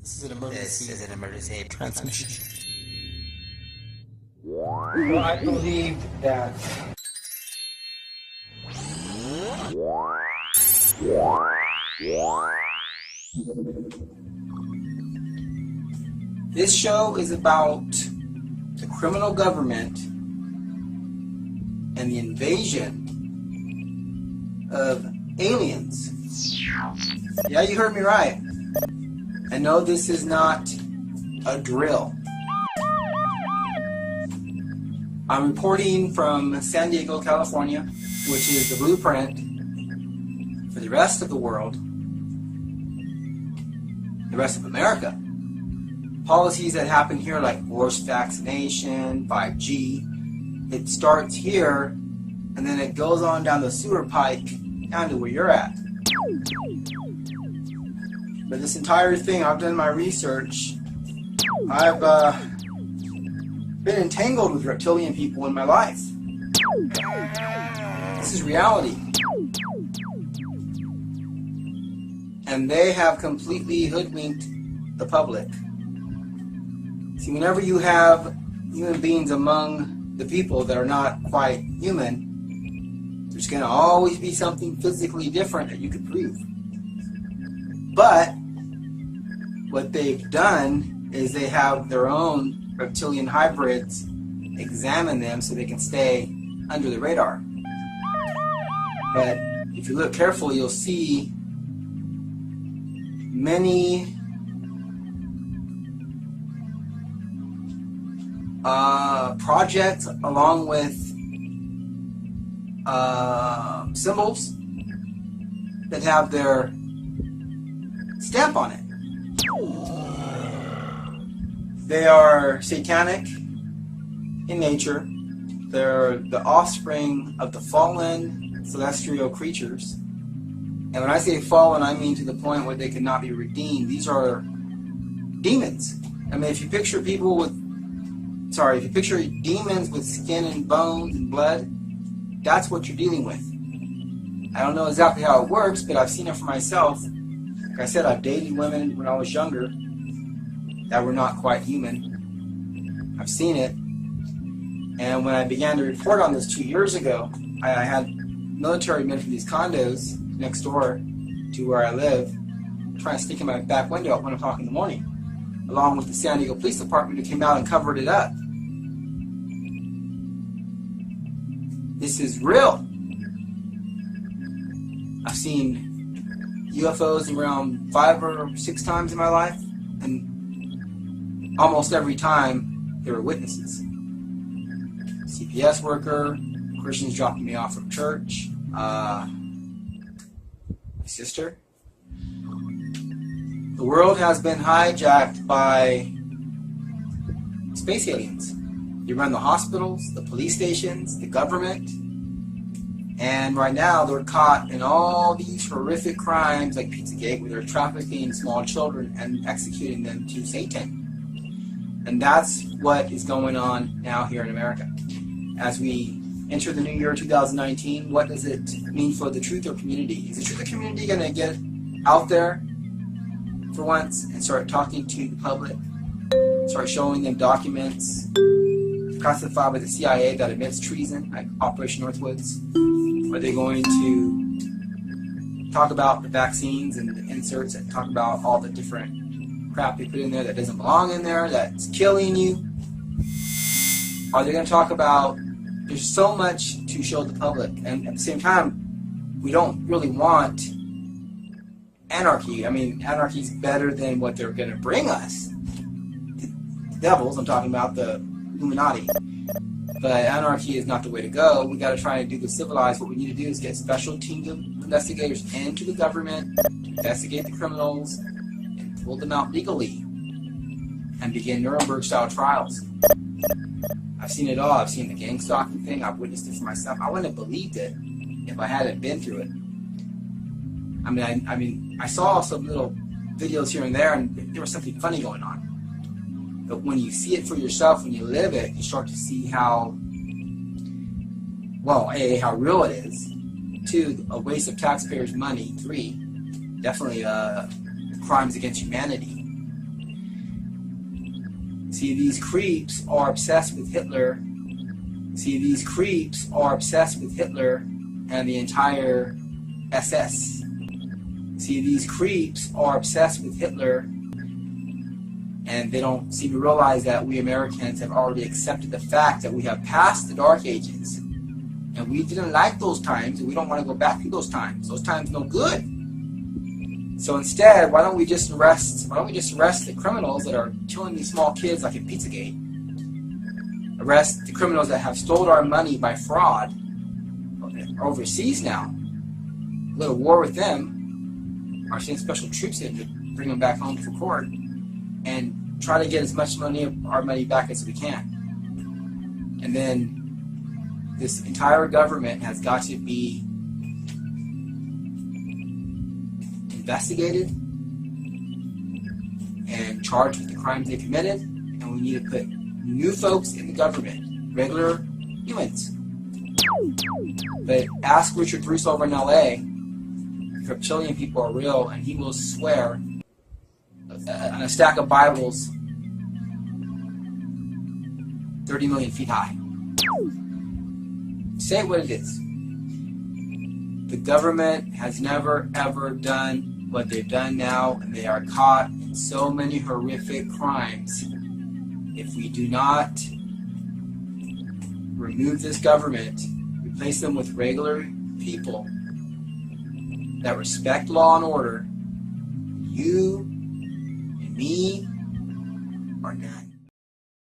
This is an emergency transmission. Well, I believe that this show is about the criminal government and the invasion of aliens. Yeah, you heard me right. I know this is not a drill. I'm reporting from San Diego, California, which is the blueprint for the rest of the world, the rest of America. Policies that happen here like forced vaccination, 5G, it starts here and then it goes on down the sewer pipe down to where you're at. But this entire thing, I've done my research. I've been entangled with reptilian people in my life. This is reality. And they have completely hoodwinked the public. See, whenever you have human beings among the people that are not quite human, there's going to always be something physically different that you could prove. But what they've done is they have their own reptilian hybrids examine them so they can stay under the radar. But if you look carefully, you'll see many projects along with symbols that have their stamp on it. They are satanic in nature. They're the offspring of the fallen celestial creatures. And when I say fallen, I mean to the point where they cannot be redeemed. These are demons. I mean, if you picture demons with skin and bones and blood, that's what you're dealing with. I don't know exactly how it works, but I've seen it for myself. Like I said, I've dated women when I was younger that were not quite human. I've seen it. And when I began to report on this 2 years ago, I had military men from these condos next door to where I live trying to stick in my back window at 1 o'clock in the morning, along with the San Diego Police Department, who came out and covered it up. This is real. I've seen UFOs around 5 or 6 times in my life, and almost every time there were witnesses. CPS worker, Christians dropping me off from church, my sister. The world has been hijacked by space aliens. They run the hospitals, the police stations, the government, and right now they're caught in all these horrific crimes like Pizzagate, where they're trafficking small children and executing them to Satan. And that's what is going on now here in America. As we enter the new year 2019, what does it mean for the truther community? Is the truther community going to get out there for once and start talking to the public? Start showing them documents classified by the CIA that admits treason, like Operation Northwoods? Are they going to talk about the vaccines and the inserts and talk about all the different crap they put in there that doesn't belong in there, that's killing you? Are they going to talk about, there's so much to show the public, and at the same time, we don't really want anarchy. I mean, anarchy is better than what they're going to bring us. The devils, I'm talking about the Illuminati. But anarchy is not the way to go. We got to try and do the civilized. What we need to do is get special teams of investigators into the government to investigate the criminals and pull them out legally and begin Nuremberg-style trials. I've seen it all. I've seen the gang stalking thing. I've witnessed it for myself. I wouldn't have believed it if I hadn't been through it. I mean, I saw some little videos here and there, and there was something funny going on. But when you see it for yourself, when you live it, you start to see how, well, A, how real it is. 2, a waste of taxpayers' money. 3, definitely crimes against humanity. See, these creeps are obsessed with Hitler. See, these creeps are obsessed with Hitler and the entire SS. See, these creeps are obsessed with Hitler, and they don't seem to realize that we Americans have already accepted the fact that we have passed the Dark Ages, and we didn't like those times, and we don't want to go back to those times. Those times no good. So instead, why don't we just arrest the criminals that are killing these small kids like in Pizzagate? Arrest the criminals that have stolen our money by fraud overseas now. Go to war with them, or send special troops in to bring them back home for court, and try to get as much money, our money back as we can. And then this entire government has got to be investigated and charged with the crimes they committed, and we need to put new folks in the government, regular humans. But ask Richard Russo over in LA if reptilian people are real, and he will swear on a stack of Bibles 30 million feet high. Say what it is. The government has never ever done what they've done now, and they are caught in so many horrific crimes. If we do not remove this government, replace them with regular people that respect law and order, you and me are none.